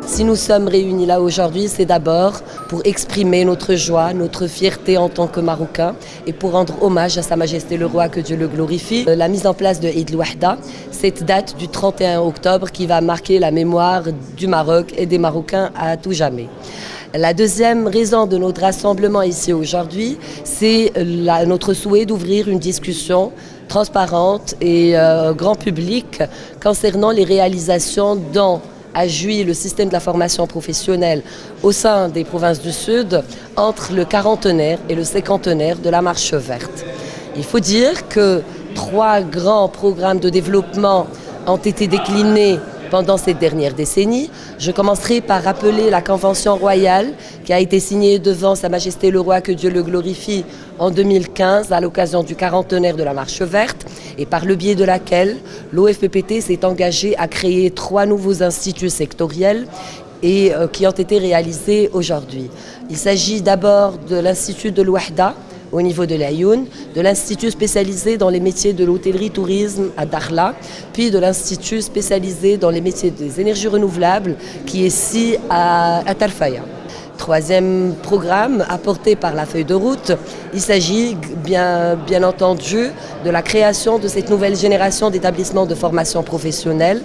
Si nous sommes réunis là aujourd'hui, c'est d'abord pour exprimer notre joie, notre fierté en tant que Marocains et pour rendre hommage à Sa Majesté le Roi, que Dieu le glorifie. La mise en place de Eid el-Wahda, cette date du 31 octobre qui va marquer la mémoire du Maroc et des Marocains à tout jamais. La deuxième raison de notre rassemblement ici aujourd'hui, c'est notre souhait d'ouvrir une discussion transparente et grand public concernant les réalisations dont a joui le système de la formation professionnelle au sein des provinces du Sud entre le quarantenaire et le cinquantenaire de la Marche verte. Il faut dire que 3 grands programmes de développement ont été déclinés pendant cette dernière décennie. Je commencerai par rappeler la Convention royale qui a été signée devant Sa Majesté le Roi, que Dieu le glorifie, en 2015 à l'occasion du quarantenaire de la Marche verte et par le biais de laquelle l'OFPPT s'est engagé à créer 3 nouveaux instituts sectoriels et qui ont été réalisés aujourd'hui. Il s'agit d'abord de l'Institut de l'Ouahda au niveau de l'Aïoun, de l'Institut spécialisé dans les métiers de l'hôtellerie-tourisme à Dakhla, puis de l'Institut spécialisé dans les métiers des énergies renouvelables qui est ici à Tarfaya. Troisième programme apporté par la feuille de route, il s'agit bien entendu de la création de cette nouvelle génération d'établissements de formation professionnelle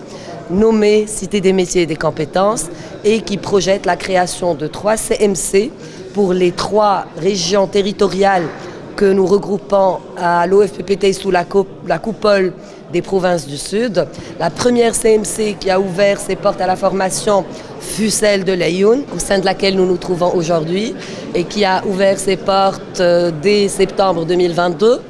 nommée Cité des métiers et des compétences et qui projette la création de 3 CMC pour les 3 régions territoriales que nous regroupons à l'OFPPT sous la coupole des provinces du Sud. La première CMC qui a ouvert ses portes à la formation fut celle de l'Aïoun, au sein de laquelle nous nous trouvons aujourd'hui, et qui a ouvert ses portes dès septembre 2022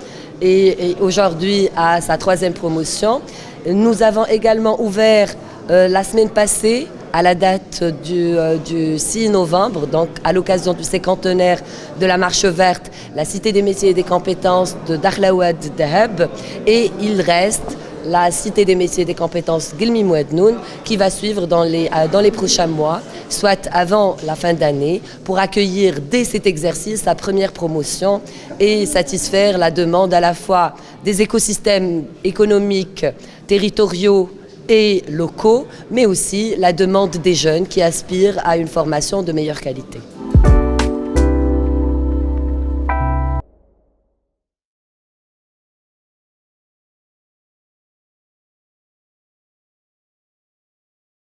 et aujourd'hui à sa 3e promotion. Nous avons également ouvert la semaine passée, à la date du 6 novembre, donc à l'occasion du cinquantenaire de la Marche verte, la Cité des métiers et des compétences de Dakhla-Ouad Dahab, et il reste la Cité des métiers et des compétences Guelmi Mouadnoun qui va suivre dans les prochains mois, soit avant la fin d'année, pour accueillir dès cet exercice sa première promotion et satisfaire la demande à la fois des écosystèmes économiques, territoriaux et locaux, mais aussi la demande des jeunes qui aspirent à une formation de meilleure qualité.